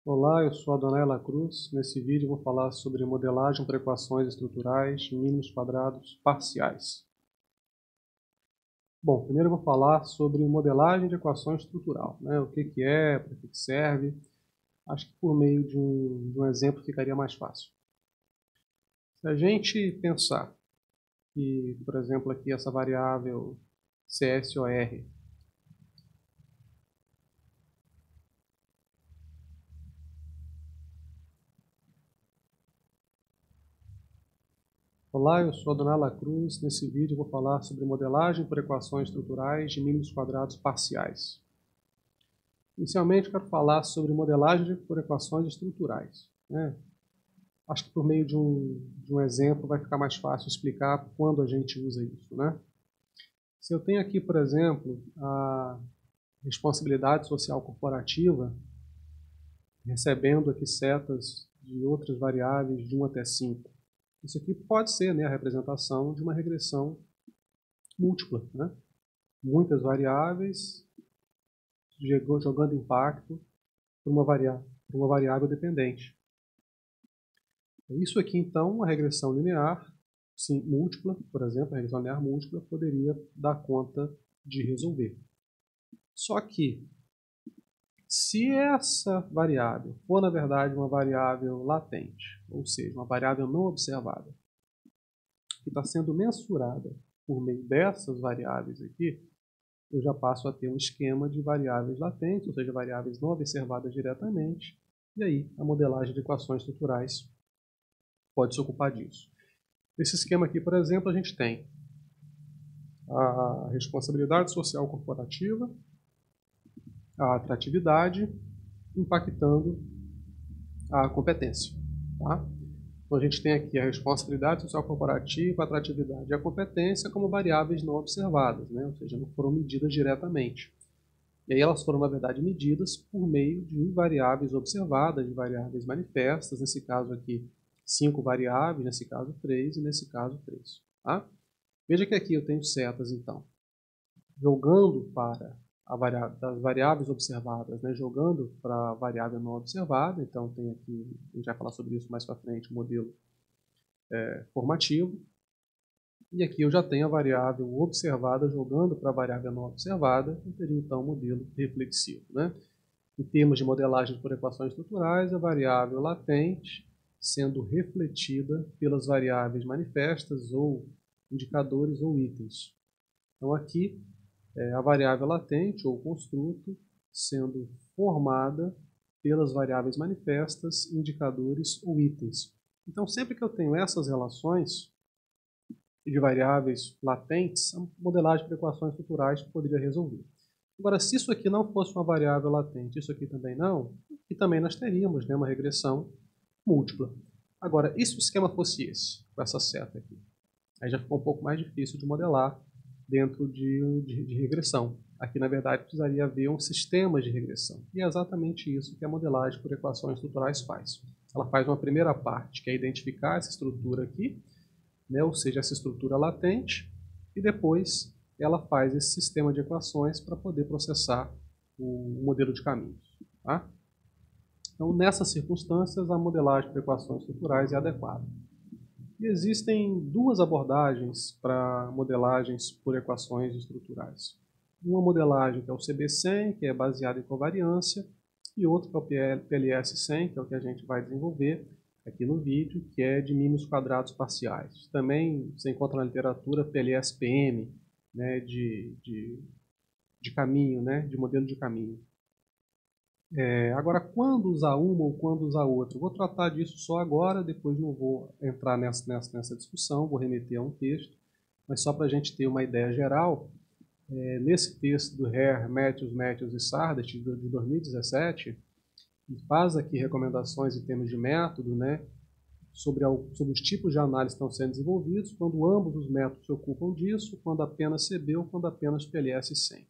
Olá, eu sou Adonai Lacruz. Nesse vídeo eu vou falar sobre modelagem por equações estruturais, mínimos quadrados parciais. Bom, primeiro eu vou falar sobre modelagem de equação estrutural, né? O que é, para que serve. Acho que por meio de um exemplo ficaria mais fácil. Se a gente pensar que, por exemplo, aqui essa variável CSOR Olá, eu sou Adonai Lacruz. Nesse vídeo eu vou falar sobre modelagem por equações estruturais de mínimos quadrados parciais. Inicialmente, eu quero falar sobre modelagem por equações estruturais, né? Acho que por meio de um exemplo vai ficar mais fácil explicar quando a gente usa isso, né? Se eu tenho aqui, por exemplo, a responsabilidade social corporativa, recebendo aqui setas de outras variáveis de 1 até 5. Isso aqui pode ser, né, a representação de uma regressão múltipla, né? Muitas variáveis jogando impacto por uma variável dependente. Isso aqui, então, uma regressão linear, sim, múltipla, por exemplo, a regressão linear múltipla poderia dar conta de resolver. Só que, se essa variável for, na verdade, uma variável latente, ou seja, uma variável não observada, que está sendo mensurada por meio dessas variáveis aqui, eu já passo a ter um esquema de variáveis latentes, ou seja, variáveis não observadas diretamente, e aí a modelagem de equações estruturais pode se ocupar disso. Nesse esquema aqui, por exemplo, a gente tem a responsabilidade social corporativa, a atratividade, impactando a competência. Tá? Então a gente tem aqui a responsabilidade social corporativa, a atratividade e a competência como variáveis não observadas, né? Ou seja, não foram medidas diretamente. E aí elas foram, na verdade, medidas por meio de variáveis observadas, de variáveis manifestas, nesse caso aqui 5 variáveis, nesse caso 3 e nesse caso 3. Tá? Veja que aqui eu tenho setas, então, jogando para das variáveis observadas, né, jogando para a variável não observada. Então, tem aqui, a gente vai falar sobre isso mais para frente, o modelo formativo. E aqui eu já tenho a variável observada jogando para a variável não observada, eu teria então o modelo reflexivo. Né? Em termos de modelagem por equações estruturais, a variável latente sendo refletida pelas variáveis manifestas ou indicadores ou itens. Então aqui a variável latente ou construto sendo formada pelas variáveis manifestas, indicadores ou itens. Então sempre que eu tenho essas relações de variáveis latentes, a modelagem por equações estruturais poderia resolver. Agora, se isso aqui não fosse uma variável latente, isso aqui também não, e também nós teríamos, né, uma regressão múltipla. Agora, e se o esquema fosse esse, com essa seta aqui? Aí já ficou um pouco mais difícil de modelar dentro de regressão. Aqui, na verdade, precisaria haver um sistema de regressão. E é exatamente isso que a modelagem por equações estruturais faz. Ela faz uma primeira parte, que é identificar essa estrutura aqui, né, ou seja, essa estrutura latente, e depois ela faz esse sistema de equações para poder processar o modelo de caminhos. Tá? Então, nessas circunstâncias, a modelagem por equações estruturais é adequada. E existem duas abordagens para modelagens por equações estruturais. Uma modelagem que é o CB100, que é baseada em covariância, e outra que é o PLS100, que é o que a gente vai desenvolver aqui no vídeo, que é de mínimos quadrados parciais. Também você encontra na literatura PLS-PM, né, de caminho, né, de modelo de caminho. Agora, quando usar uma ou quando usar outra? Eu vou tratar disso só agora, depois não vou entrar nessa discussão, vou remeter a um texto, mas só para a gente ter uma ideia geral, nesse texto do Hare, Matthews e Sardet, de 2017, ele faz aqui recomendações em termos de método, né, sobre os tipos de análise que estão sendo desenvolvidos, quando ambos os métodos se ocupam disso, quando apenas CB ou quando apenas PLS-100.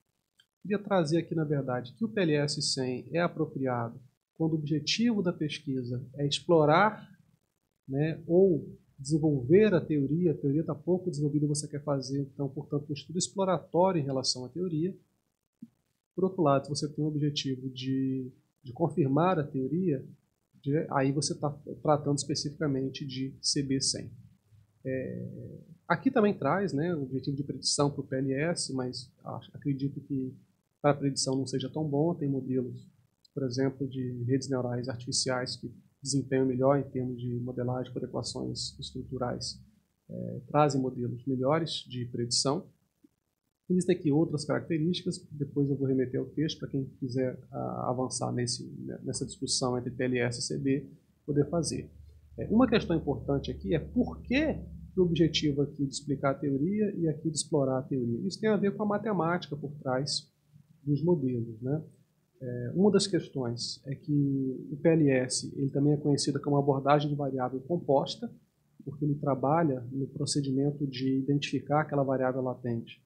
Queria trazer aqui, na verdade, que o PLS-100 é apropriado quando o objetivo da pesquisa é explorar, né, ou desenvolver a teoria está pouco desenvolvida e você quer fazer, então, portanto, um estudo exploratório em relação à teoria. Por outro lado, se você tem o objetivo de de confirmar a teoria, aí você está tratando especificamente de CB100. Aqui também traz, né, o objetivo de predição para o PLS, mas acredito que para a predição não seja tão bom. Tem modelos, por exemplo, de redes neurais artificiais que desempenham melhor em termos de modelagem por equações estruturais, trazem modelos melhores de predição. Existem aqui outras características, depois eu vou remeter ao texto para quem quiser avançar nessa discussão entre PLS e CB, poder fazer. Uma questão importante aqui é por que o objetivo aqui de explicar a teoria e aqui de explorar a teoria. Isso tem a ver com a matemática por trás dos modelos, né? Uma das questões é que o PLS ele também é conhecido como abordagem de variável composta, porque ele trabalha no procedimento de identificar aquela variável latente.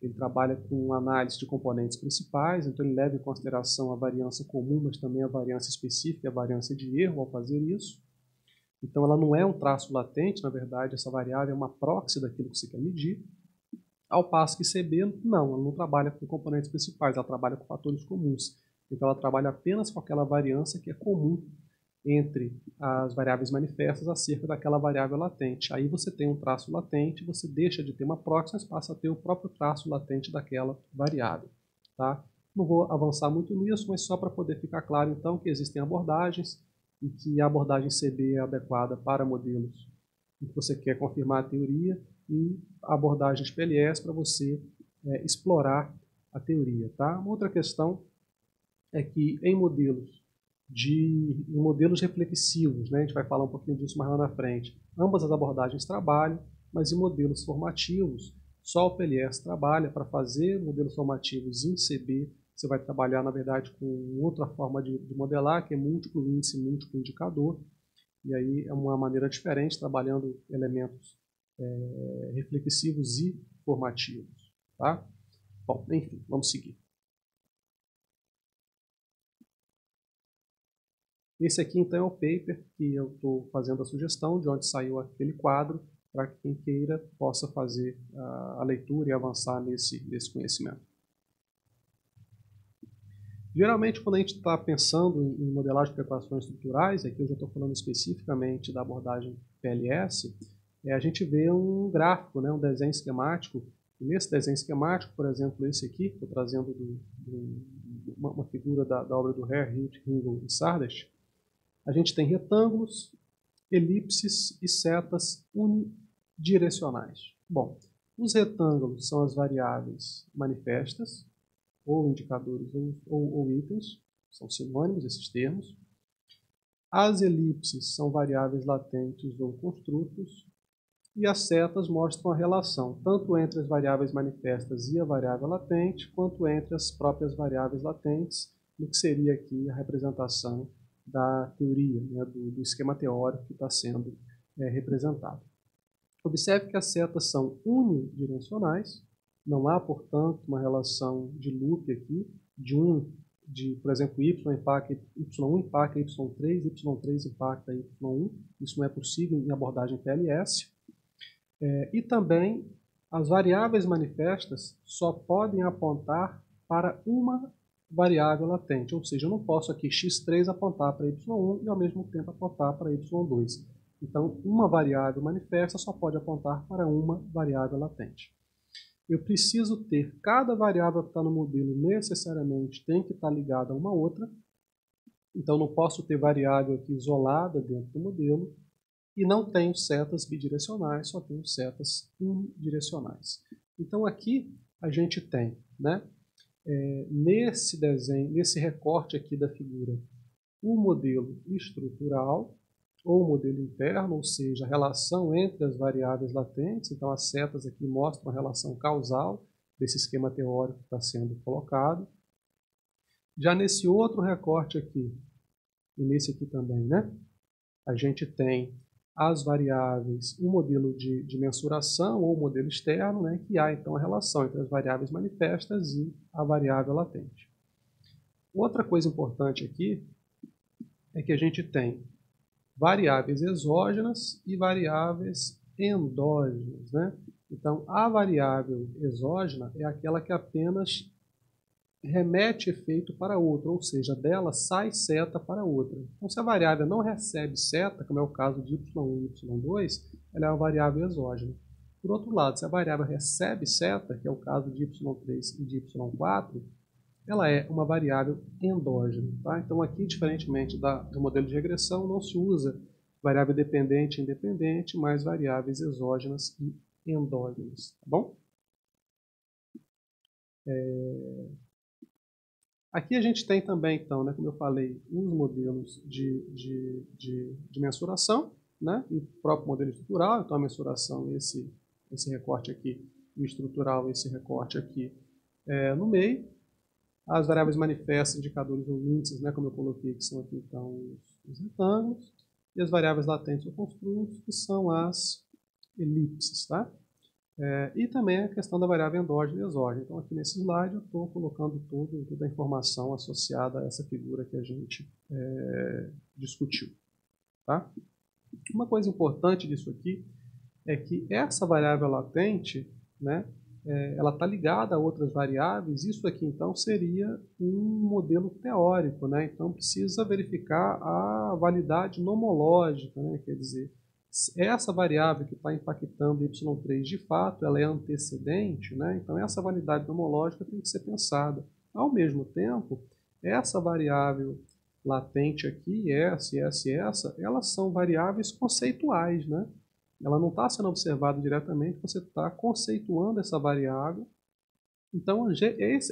Ele trabalha com análise de componentes principais, então ele leva em consideração a variância comum, mas também a variância específica, a variância de erro ao fazer isso. Então ela não é um traço latente, na verdade essa variável é uma proxy daquilo que você quer medir. Ao passo que CB, não, ela não trabalha com componentes principais, ela trabalha com fatores comuns. Então ela trabalha apenas com aquela variância que é comum entre as variáveis manifestas acerca daquela variável latente. Aí você tem um traço latente, você deixa de ter uma proxy, mas passa a ter o próprio traço latente daquela variável. Tá? Não vou avançar muito nisso, mas só para poder ficar claro então que existem abordagens e que a abordagem CB é adequada para modelos em que você quer confirmar a teoria e abordagens PLS para você explorar a teoria. Tá? Uma outra questão é que em modelos reflexivos, né? A gente vai falar um pouquinho disso mais lá na frente. Ambas as abordagens trabalham, mas em modelos formativos, só o PLS trabalha. Para fazer modelos formativos em CB, você vai trabalhar, na verdade, com outra forma de modelar, que é múltiplo índice, múltiplo indicador. E aí é uma maneira diferente, trabalhando elementos reflexivos e formativos. Tá? Bom, enfim, vamos seguir. Esse aqui, então, é o paper que eu estou fazendo a sugestão, de onde saiu aquele quadro, para que quem queira possa fazer a leitura e avançar nesse conhecimento. Geralmente, quando a gente está pensando em modelagem de equações estruturais, aqui eu já estou falando especificamente da abordagem PLS, a gente vê um gráfico, né, um desenho esquemático. E nesse desenho esquemático, por exemplo, esse aqui, estou trazendo uma figura da obra do Hare, Hilt, Ringel e Sardesht. A gente tem retângulos, elipses e setas unidirecionais. Bom, os retângulos são as variáveis manifestas, ou indicadores ou itens, são sinônimos esses termos. As elipses são variáveis latentes ou construtos, e as setas mostram a relação, tanto entre as variáveis manifestas e a variável latente, quanto entre as próprias variáveis latentes, no que seria aqui a representação da teoria, né, do esquema teórico que está sendo representado. Observe que as setas são unidirecionais, não há, portanto, uma relação de loop aqui, por exemplo, y impacta y1 impacta y3, y3 impacta y1, isso não é possível em abordagem PLS. E também as variáveis manifestas só podem apontar para uma variável latente, ou seja, eu não posso aqui x3 apontar para y1 e ao mesmo tempo apontar para y2. Então, uma variável manifesta só pode apontar para uma variável latente. Eu preciso ter, cada variável que está no modelo necessariamente tem que estar ligada a uma outra, então não posso ter variável aqui isolada dentro do modelo, e não tenho setas bidirecionais, só tenho setas unidirecionais. Então aqui a gente tem, né, nesse desenho, nesse recorte aqui da figura, o modelo estrutural, ou modelo interno, ou seja, a relação entre as variáveis latentes. Então as setas aqui mostram a relação causal desse esquema teórico que está sendo colocado. Já nesse outro recorte aqui, e nesse aqui também, né, a gente tem as variáveis, o modelo de mensuração ou modelo externo, né, que há então a relação entre as variáveis manifestas e a variável latente. Outra coisa importante aqui é que a gente tem variáveis exógenas e variáveis endógenas, né? Então, a variável exógena é aquela que apenas remete efeito para outra, ou seja, dela sai seta para outra. Então, se a variável não recebe seta, como é o caso de y1 e y2, ela é uma variável exógena. Por outro lado, se a variável recebe seta, que é o caso de y3 e de y4, ela é uma variável endógena. Tá? Então, aqui, diferentemente do modelo de regressão, não se usa variável dependente e independente, mas variáveis exógenas e endógenas. Tá bom? Aqui a gente tem também, então, né, como eu falei, os modelos de mensuração, né, e o próprio modelo estrutural. Então, a mensuração, esse recorte aqui, e o estrutural, esse recorte aqui no meio. As variáveis manifestas, indicadores ou índices, né, como eu coloquei, que são aqui, então, os retângulos. E as variáveis latentes ou construtos, que são as elipses, tá? E também a questão da variável endógena e exógena. Então, aqui nesse slide, eu estou colocando toda a informação associada a essa figura que a gente discutiu. Tá? Uma coisa importante disso aqui é que essa variável latente, né, ela está ligada a outras variáveis. Isso aqui, então, seria um modelo teórico. Né? Então, precisa verificar a validade nomológica, né? Quer dizer, essa variável que está impactando y3, de fato, ela é antecedente, né? Então essa validade nomológica tem que ser pensada. Ao mesmo tempo, essa variável latente aqui, essa e essa, elas são variáveis conceituais, né? Ela não está sendo observada diretamente, você está conceituando essa variável. Então,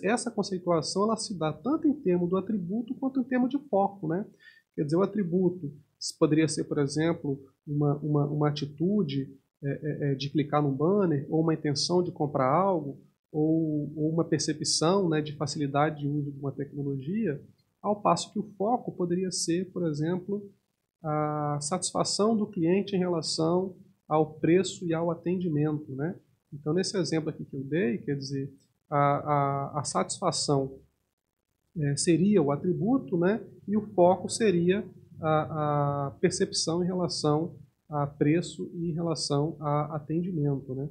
essa conceituação ela se dá tanto em termos do atributo quanto em termos de foco, né? Quer dizer, o atributo poderia ser, por exemplo, uma atitude de clicar num banner, ou uma intenção de comprar algo, ou uma percepção, né, de facilidade de uso de uma tecnologia, ao passo que o foco poderia ser, por exemplo, a satisfação do cliente em relação ao preço e ao atendimento, né? Então, nesse exemplo aqui que eu dei, quer dizer, a satisfação seria o atributo, né? E o foco seria a percepção em relação a preço e em relação a atendimento, né?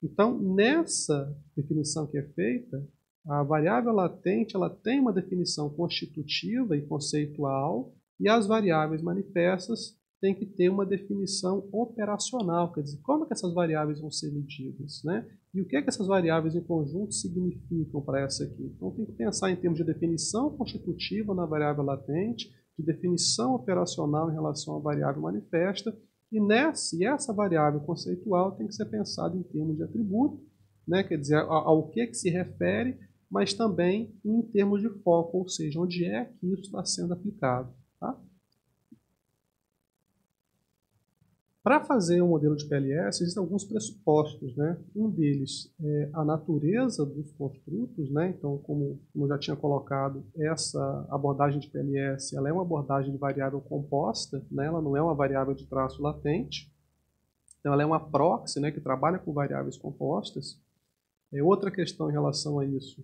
Então, nessa definição que é feita, a variável latente ela tem uma definição constitutiva e conceitual, e as variáveis manifestas têm que ter uma definição operacional, quer dizer, como é que essas variáveis vão ser medidas, né? E o que é que essas variáveis em conjunto significam para essa aqui? Então, tem que pensar em termos de definição constitutiva na variável latente, de definição operacional em relação à variável manifesta, e essa variável conceitual tem que ser pensada em termos de atributo, né? Quer dizer, ao que se refere, mas também em termos de foco, ou seja, onde é que isso está sendo aplicado. Tá? Para fazer um modelo de PLS, existem alguns pressupostos, né? Um deles é a natureza dos construtos, né? Então, como eu já tinha colocado, essa abordagem de PLS ela é uma abordagem de variável composta, né? Ela não é uma variável de traço latente. Então, ela é uma proxy, né, que trabalha com variáveis compostas. Outra questão em relação a isso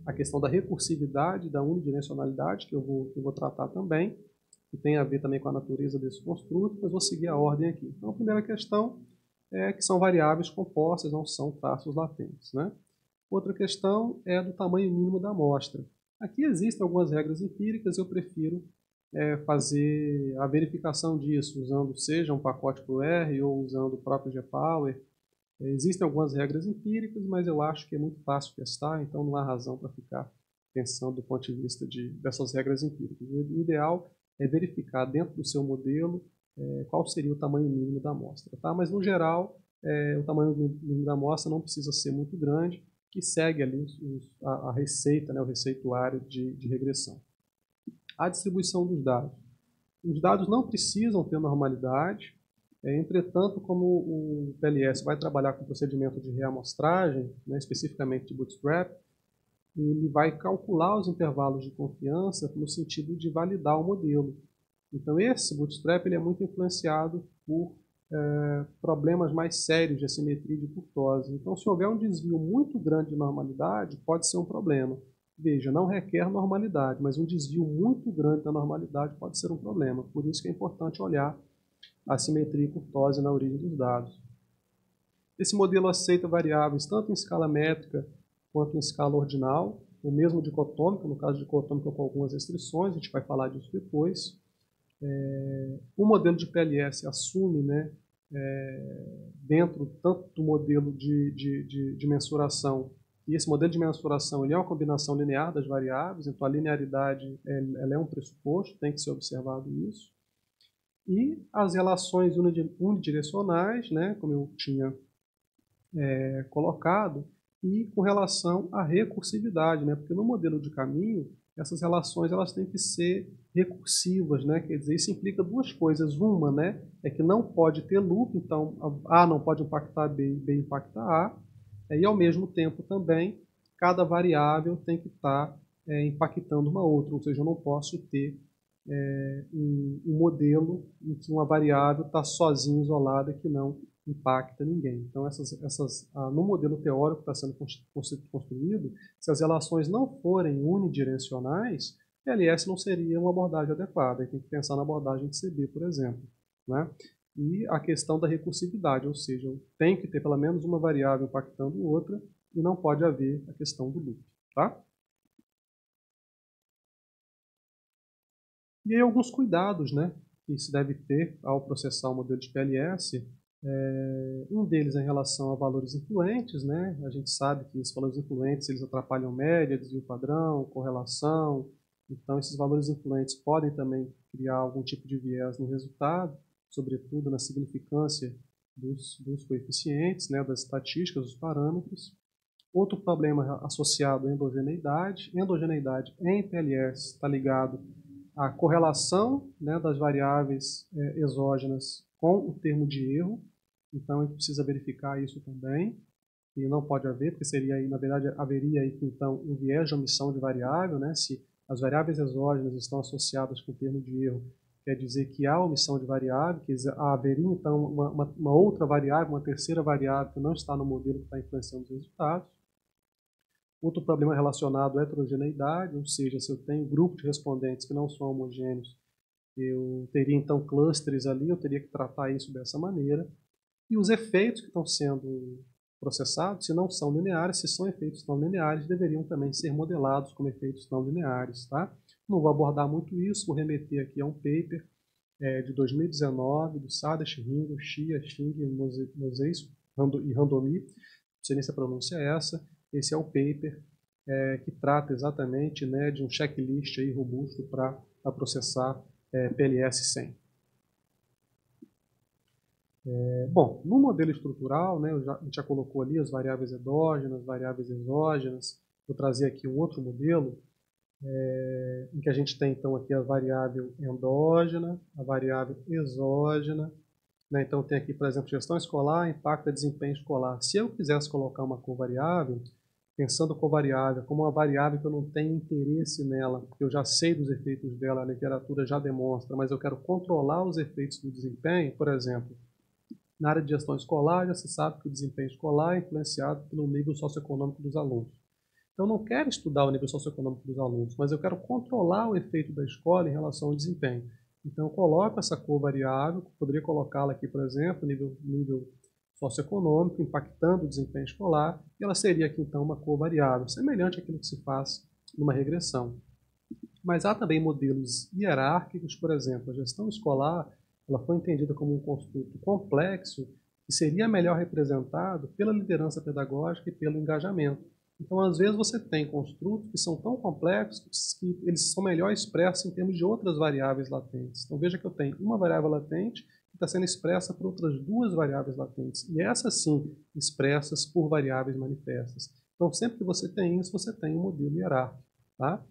a questão da recursividade, da unidimensionalidade, que eu vou tratar também, que tem a ver também com a natureza desse construto, mas vou seguir a ordem aqui. Então, a primeira questão é que são variáveis compostas, não são traços latentes, né? Outra questão é do tamanho mínimo da amostra. Aqui existem algumas regras empíricas, eu prefiro fazer a verificação disso, usando seja um pacote para o R ou usando o próprio GPower. Existem algumas regras empíricas, mas eu acho que é muito fácil testar, então não há razão para ficar pensando do ponto de vista dessas regras empíricas. O ideal é verificar dentro do seu modelo qual seria o tamanho mínimo da amostra. Tá? Mas, no geral, o tamanho mínimo da amostra não precisa ser muito grande e segue ali a receita, né, o receituário de regressão. A distribuição dos dados. Os dados não precisam ter normalidade, entretanto, como o PLS vai trabalhar com procedimento de reamostragem, né, especificamente de Bootstrap, ele vai calcular os intervalos de confiança no sentido de validar o modelo. Então, esse Bootstrap ele é muito influenciado por problemas mais sérios de assimetria e de kurtose. Então, se houver um desvio muito grande de normalidade, pode ser um problema. Veja, não requer normalidade, mas um desvio muito grande da normalidade pode ser um problema. Por isso que é importante olhar a assimetria e kurtose na origem dos dados. Esse modelo aceita variáveis tanto em escala métrica quanto em escala ordinal, ou mesmo dicotômica, no caso dicotômica com algumas restrições, a gente vai falar disso depois. O modelo de PLS assume, né, dentro tanto do modelo de mensuração, e esse modelo de mensuração ele é uma combinação linear das variáveis, então a linearidade ela é um pressuposto, tem que ser observado isso. E as relações unidirecionais, né, como eu tinha colocado, e com relação à recursividade, né, porque no modelo de caminho, essas relações elas têm que ser recursivas, né, quer dizer, isso implica duas coisas. Uma, né, é que não pode ter loop, então A não pode impactar B e B impacta A, e ao mesmo tempo também, cada variável tem que estar impactando uma outra, ou seja, eu não posso ter um modelo em que uma variável está sozinha, isolada, que não impacta ninguém. Então, no modelo teórico que está sendo construído, se as relações não forem unidirecionais, PLS não seria uma abordagem adequada. Tem que pensar na abordagem de CB, por exemplo, né? E a questão da recursividade, ou seja, tem que ter pelo menos uma variável impactando outra e não pode haver a questão do loop, tá? E aí alguns cuidados, né, que se deve ter ao processar o modelo de PLS. Um deles é em relação a valores influentes, né? A gente sabe que esses valores influentes eles atrapalham média, desvio padrão, correlação. Então esses valores influentes podem também criar algum tipo de viés no resultado, sobretudo na significância dos coeficientes, né, das estatísticas, dos parâmetros. Outro problema associado à endogeneidade. Endogeneidade em PLS está ligado à correlação, né, das variáveis exógenas com o termo de erro. Então a gente precisa verificar isso também, e não pode haver, porque seria aí, na verdade, haveria aí então um viés de omissão de variável, né? Se as variáveis exógenas estão associadas com o termo de erro, quer dizer que há omissão de variável, que haveria então uma outra variável, uma terceira variável que não está no modelo que está influenciando os resultados. Outro problema relacionado à heterogeneidade, ou seja, se eu tenho grupo de respondentes que não são homogêneos, eu teria então clusters ali, eu teria que tratar isso dessa maneira. E os efeitos que estão sendo processados, se não são lineares, se são efeitos não lineares, deveriam também ser modelados como efeitos não lineares, tá? Não vou abordar muito isso, vou remeter aqui a um paper de 2019, do Sadash, Ringo, Xia, Xing, Moseis e Randomi, não sei nem se a pronúncia é essa. Esse é o paper que trata exatamente, né, de um checklist aí robusto para processar PLS 100. Bom, no modelo estrutural, né, a gente já colocou ali as variáveis endógenas, variáveis exógenas. Vou trazer aqui um outro modelo, em que a gente tem então aqui a variável endógena, a variável exógena, né? Então tem aqui, por exemplo, gestão escolar impacta desempenho escolar. Se eu quisesse colocar uma covariável, pensando covariável como uma variável que eu não tenho interesse nela, porque eu já sei dos efeitos dela, a literatura já demonstra, mas eu quero controlar os efeitos do desempenho, por exemplo, na área de gestão escolar, já se sabe que o desempenho escolar é influenciado pelo nível socioeconômico dos alunos. Então, eu não quero estudar o nível socioeconômico dos alunos, mas eu quero controlar o efeito da escola em relação ao desempenho. Então, eu coloco essa covariável, poderia colocá-la aqui, por exemplo, nível socioeconômico, impactando o desempenho escolar, e ela seria aqui, então, uma covariável, semelhante àquilo que se faz numa regressão. Mas há também modelos hierárquicos, por exemplo, a gestão escolar, ela foi entendida como um construto complexo que seria melhor representado pela liderança pedagógica e pelo engajamento. Então, às vezes, você tem construtos que são tão complexos que eles são melhor expressos em termos de outras variáveis latentes. Então, veja que eu tenho uma variável latente que está sendo expressa por outras duas variáveis latentes, e essas sim expressas por variáveis manifestas. Então, sempre que você tem isso, você tem um modelo hierárquico, tá?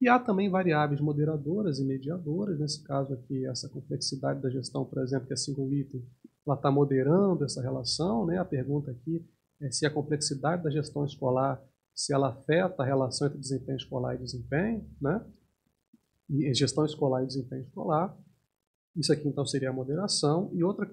E há também variáveis moderadoras e mediadoras, nesse caso aqui, essa complexidade da gestão, por exemplo, que é single item, ela está moderando essa relação, né? A pergunta aqui é se a complexidade da gestão escolar, se ela afeta a relação entre desempenho escolar e desempenho, né? E gestão escolar e desempenho escolar. Isso aqui, então, seria a moderação. E outra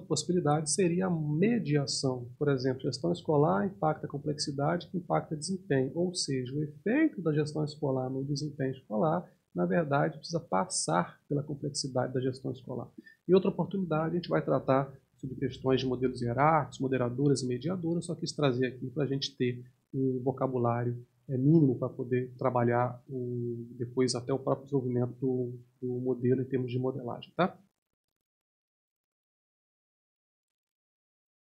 possibilidade seria a mediação. Por exemplo, gestão escolar impacta a complexidade, que impacta desempenho. Ou seja, o efeito da gestão escolar no desempenho escolar, na verdade, precisa passar pela complexidade da gestão escolar. Em outra oportunidade, a gente vai tratar sobre questões de modelos hierárquicos, moderadoras e mediadoras, só quis trazer aqui para a gente ter um vocabulário mínimo para poder trabalhar depois até o próprio desenvolvimento do modelo em termos de modelagem. Tá?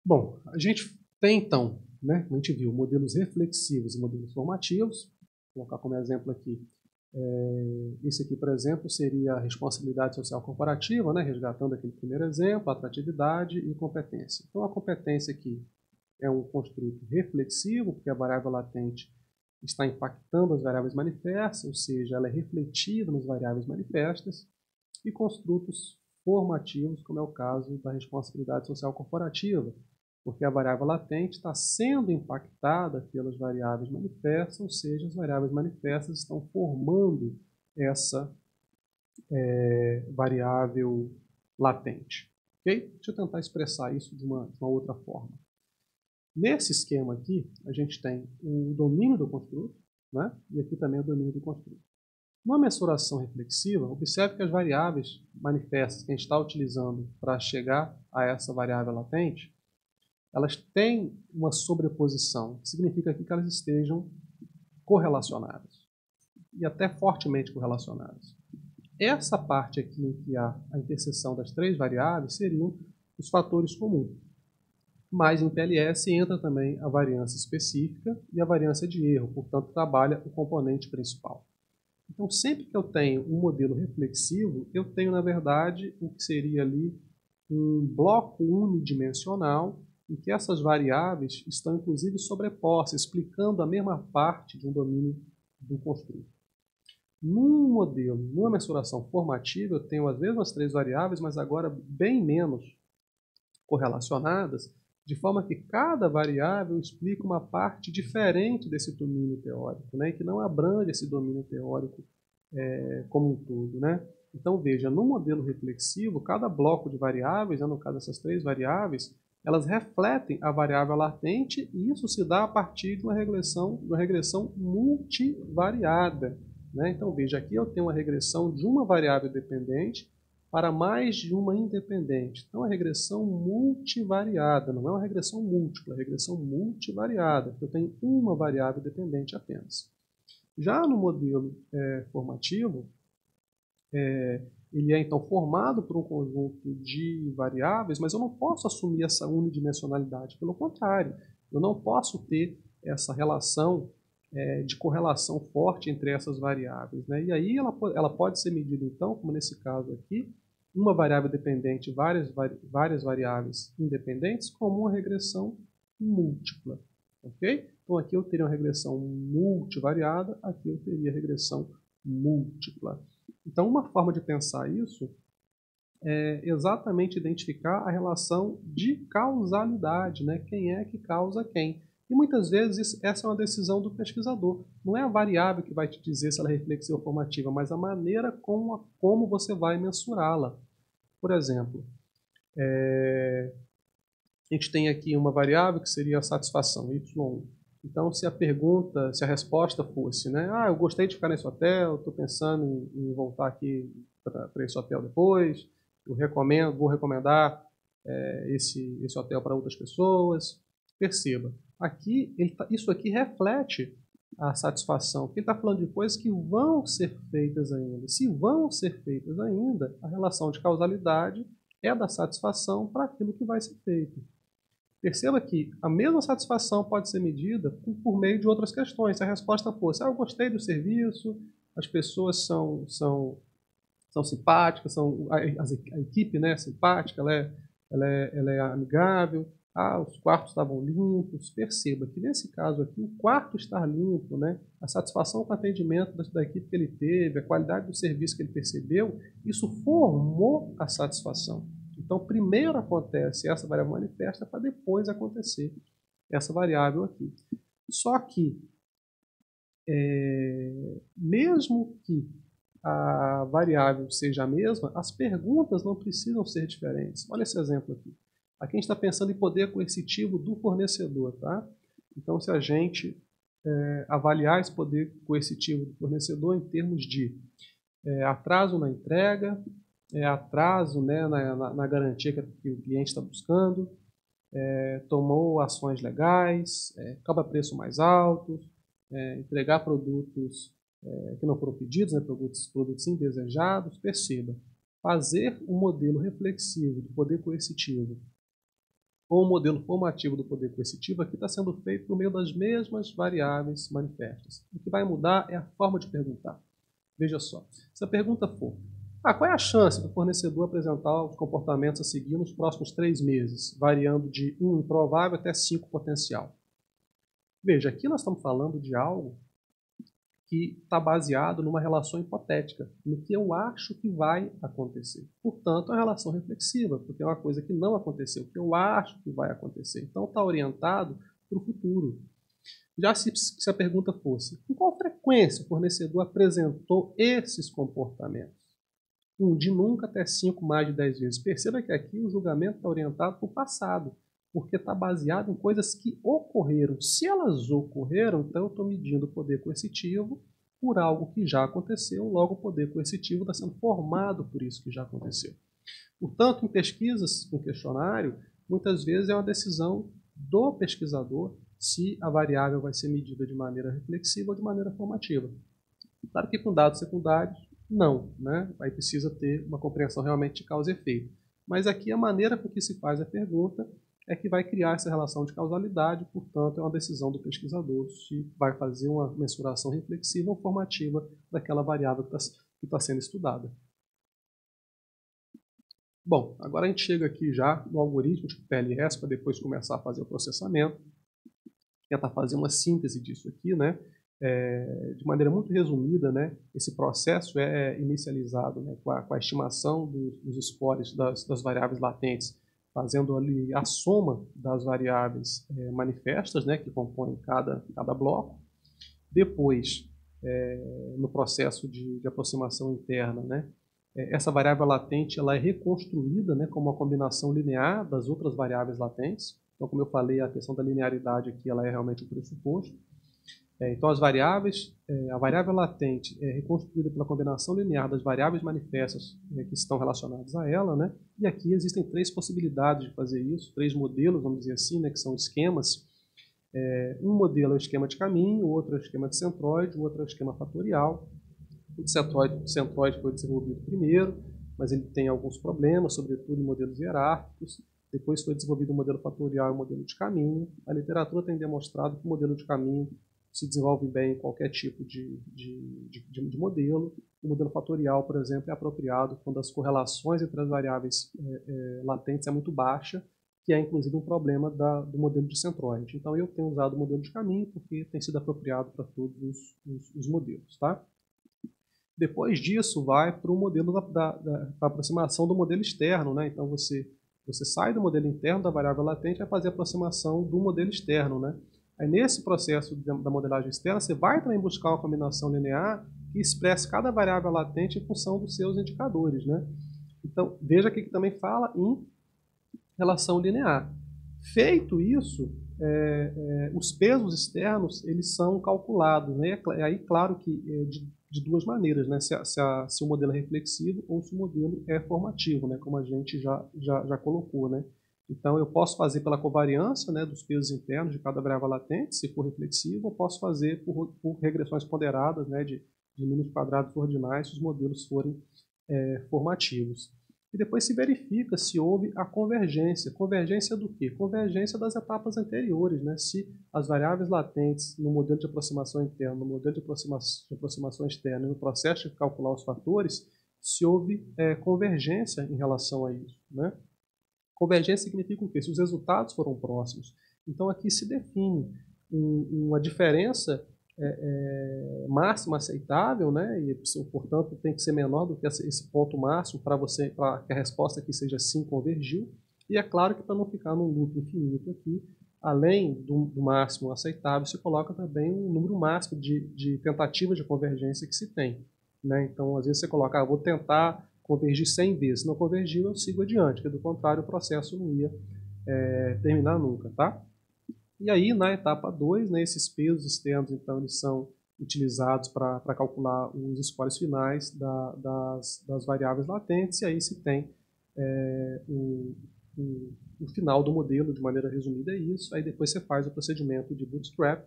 Bom, a gente tem então, né, como a gente viu, modelos reflexivos e modelos formativos. Vou colocar como exemplo aqui. Esse aqui, por exemplo, seria a responsabilidade social corporativa, né, resgatando aquele primeiro exemplo, atratividade e competência. Então, a competência aqui é um construto reflexivo, porque a variável latente está impactando as variáveis manifestas, ou seja, ela é refletida nas variáveis manifestas, e construtos formativos, como é o caso da responsabilidade social corporativa, porque a variável latente está sendo impactada pelas variáveis manifestas, ou seja, as variáveis manifestas estão formando essa variável latente. Okay? Deixa eu tentar expressar isso de uma outra forma. Nesse esquema aqui, a gente tem o domínio do construto, né? E aqui também o domínio do construto. Numa mensuração reflexiva, observe que as variáveis manifestas que a gente está utilizando para chegar a essa variável latente, elas têm uma sobreposição, que significa que elas estejam correlacionadas, e até fortemente correlacionadas. Essa parte aqui em que há a interseção das três variáveis seriam os fatores comuns. Mas em PLS entra também a variância específica e a variância de erro, portanto trabalha o componente principal. Então sempre que eu tenho um modelo reflexivo, eu tenho na verdade o que seria ali um bloco unidimensional em que essas variáveis estão inclusive sobrepostas, explicando a mesma parte de um domínio do construto. Num modelo, numa mensuração formativa, eu tenho as mesmas três variáveis, mas agora bem menos correlacionadas, de forma que cada variável explica uma parte diferente desse domínio teórico, né, que não abrange esse domínio teórico como um todo. Né? Então, veja, no modelo reflexivo, cada bloco de variáveis, né, no caso dessas três variáveis, elas refletem a variável latente e isso se dá a partir de uma regressão multivariada. Né? Então, veja, aqui eu tenho uma regressão de uma variável dependente para mais de uma independente. Então, é uma regressão multivariada, não é uma regressão múltipla, é uma regressão multivariada, eu tenho uma variável dependente apenas. Já no modelo formativo, ele é então formado por um conjunto de variáveis, mas eu não posso assumir essa unidimensionalidade, pelo contrário, eu não posso ter essa relação de correlação forte entre essas variáveis. Né? E aí ela pode ser medida então, como nesse caso aqui, uma variável dependente e várias variáveis independentes como uma regressão múltipla. Okay? Então aqui eu teria uma regressão multivariada, aqui eu teria regressão múltipla. Então uma forma de pensar isso é exatamente identificar a relação de causalidade, né? Quem é que causa quem. E muitas vezes essa é uma decisão do pesquisador. Não é a variável que vai te dizer se ela é reflexiva ou formativa, mas a maneira como você vai mensurá-la. Por exemplo, a gente tem aqui uma variável que seria a satisfação, Y1. Então, se a resposta fosse, né, eu gostei de ficar nesse hotel, estou pensando em voltar aqui para esse hotel depois, vou recomendar esse hotel para outras pessoas. Perceba, aqui, isso aqui reflete a satisfação, porque ele está falando de coisas que vão ser feitas ainda. Se vão ser feitas ainda, a relação de causalidade é da satisfação para aquilo que vai ser feito. Perceba que a mesma satisfação pode ser medida por meio de outras questões. Se a resposta fosse, eu gostei do serviço, as pessoas são simpáticas, a equipe, né, é simpática, ela é amigável, os quartos estavam limpos. Perceba que nesse caso aqui, o quarto estar limpo, né, a satisfação com o atendimento da equipe que ele teve, a qualidade do serviço que ele percebeu, isso formou a satisfação. Então, primeiro acontece essa variável manifesta para depois acontecer essa variável aqui. Só que, mesmo que a variável seja a mesma, as perguntas não precisam ser diferentes. Olha esse exemplo aqui. Aqui a gente está pensando em poder coercitivo do fornecedor. Tá? Então, se a gente avaliar esse poder coercitivo do fornecedor em termos de atraso na entrega, atraso, né, na garantia que o cliente está buscando, tomou ações legais, cobra preço mais alto, entregar produtos que não foram pedidos, né, produtos indesejados. Perceba, fazer um modelo reflexivo do poder coercitivo ou um modelo formativo do poder coercitivo aqui está sendo feito por meio das mesmas variáveis manifestas. O que vai mudar é a forma de perguntar. Veja só, se a pergunta for: qual é a chance do fornecedor apresentar os comportamentos a seguir nos próximos 3 meses, variando de 1 improvável até 5 potencial? Veja, aqui nós estamos falando de algo que está baseado numa relação hipotética, no que eu acho que vai acontecer. Portanto, é uma relação reflexiva, porque é uma coisa que não aconteceu, que eu acho que vai acontecer. Então, está orientado para o futuro. Já se a pergunta fosse: com qual frequência o fornecedor apresentou esses comportamentos? De nunca até 5, mais de 10 vezes. Perceba que aqui o julgamento está orientado para o passado, porque está baseado em coisas que ocorreram. Se elas ocorreram, então eu estou medindo o poder coercitivo por algo que já aconteceu, logo o poder coercitivo está sendo formado por isso que já aconteceu. Portanto, em pesquisas com questionário, muitas vezes é uma decisão do pesquisador se a variável vai ser medida de maneira reflexiva ou de maneira formativa. Claro que com dados secundários, não, né? Aí precisa ter uma compreensão realmente de causa e efeito. Mas aqui a maneira com que se faz a pergunta é que vai criar essa relação de causalidade, portanto é uma decisão do pesquisador se vai fazer uma mensuração reflexiva ou formativa daquela variável que está sendo estudada. Bom, agora a gente chega aqui já no algoritmo de PLS para depois começar a fazer o processamento. Tentar fazer uma síntese disso aqui, né? De maneira muito resumida, né? Esse processo é inicializado, né, com a estimação dos scores das variáveis latentes, fazendo ali a soma das variáveis manifestas, né, que compõem cada bloco. Depois, no processo de aproximação interna, né, essa variável latente ela é reconstruída, né, como uma combinação linear das outras variáveis latentes. Então, como eu falei, a questão da linearidade aqui ela é realmente um pressuposto. Então, a variável latente é reconstruída pela combinação linear das variáveis manifestas que estão relacionadas a ela, né? E aqui existem 3 possibilidades de fazer isso, 3 modelos, vamos dizer assim, né, que são esquemas. Um modelo é o esquema de caminho, o outro é o esquema de centroide, o outro é o esquema fatorial. O de centroide foi desenvolvido primeiro, mas ele tem alguns problemas, sobretudo em modelos hierárquicos. Depois foi desenvolvido o modelo fatorial e o modelo de caminho. A literatura tem demonstrado que o modelo de caminho se desenvolve bem em qualquer tipo de modelo. O modelo fatorial, por exemplo, é apropriado quando as correlações entre as variáveis latentes é muito baixa, que é inclusive um problema do modelo de centroide. Então eu tenho usado o modelo de caminho porque tem sido apropriado para todos os modelos. Tá? Depois disso vai para o modelo da aproximação do modelo externo, né? Então você sai do modelo interno da variável latente e vai fazer a aproximação do modelo externo, né? Aí nesse processo da modelagem externa, você vai também buscar uma combinação linear que expresse cada variável latente em função dos seus indicadores, né? Então, veja aqui que também fala em relação linear. Feito isso, os pesos externos eles são calculados, né? E aí, claro que de 2 maneiras, né? Se o modelo é reflexivo ou se o modelo é formativo, né? Como a gente já colocou, né? Então, eu posso fazer pela covariância, né, dos pesos internos de cada variável latente, se for reflexivo, ou posso fazer por regressões ponderadas, né, de mínimos quadrados ordinais, se os modelos forem formativos. E depois se verifica se houve a convergência. Convergência do quê? Convergência das etapas anteriores, né? Se as variáveis latentes no modelo de aproximação interna, no modelo de aproximação externa e no processo de calcular os fatores, se houve convergência em relação a isso, né? Convergência significa o quê? Se os resultados foram próximos. Então aqui se define uma diferença máxima aceitável, né? E portanto tem que ser menor do que esse ponto máximo para que a resposta aqui seja sim convergiu. E é claro que para não ficar num loop infinito aqui, além do máximo aceitável, se coloca também um número máximo de tentativas de convergência que se tem, né? Então às vezes você coloca, vou tentar convergir 100 vezes. Se não convergiu, eu sigo adiante, porque do contrário o processo não ia terminar nunca, tá? E aí, na etapa 2, né, esses pesos externos, então, eles são utilizados para calcular os scores finais das variáveis latentes, e aí se tem o final do modelo, de maneira resumida é isso, aí depois você faz o procedimento de bootstrap,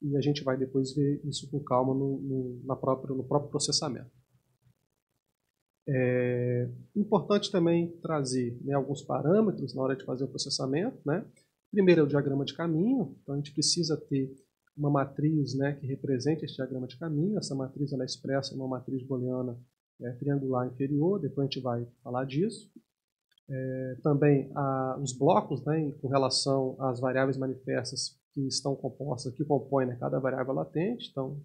e a gente vai depois ver isso com calma no próprio processamento. É importante também trazer, né, alguns parâmetros na hora de fazer o processamento, né? Primeiro é o diagrama de caminho, então a gente precisa ter uma matriz, né, que represente esse diagrama de caminho. Essa matriz ela é expressa numa matriz booleana triangular inferior, depois a gente vai falar disso. Também os blocos, né, com relação às variáveis manifestas que estão compostas, que compõem, né, cada variável latente. Então,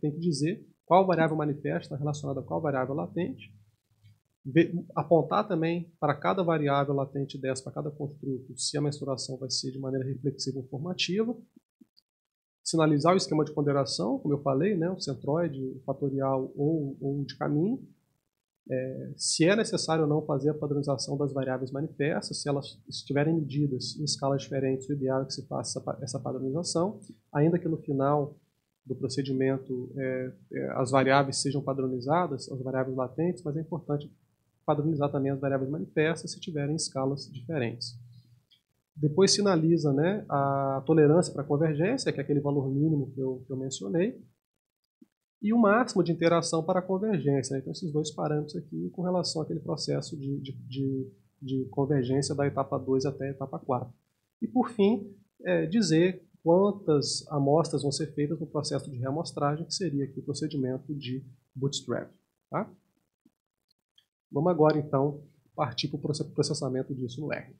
tem que dizer qual variável manifesta está relacionada a qual variável latente. Apontar também para cada variável latente dessa, para cada construto, se a mensuração vai ser de maneira reflexiva ou formativa. Sinalizar o esquema de ponderação, como eu falei, né, o centroide, o fatorial ou de caminho. Se é necessário ou não fazer a padronização das variáveis manifestas, se elas estiverem medidas em escalas diferentes, o ideal é que se faça essa padronização, ainda que no final do procedimento as variáveis sejam padronizadas, as variáveis latentes, mas é importante padronizar também as variáveis manifestas se tiverem escalas diferentes. Depois sinaliza, né, a tolerância para convergência, que é aquele valor mínimo que eu mencionei, e o máximo de interação para a convergência. Então, esses dois parâmetros aqui com relação àquele processo de convergência da etapa 2 até a etapa 4. E, por fim, dizer quantas amostras vão ser feitas no processo de reamostragem, que seria aqui o procedimento de bootstrap. Tá? Vamos agora, então, partir para o processamento disso no R.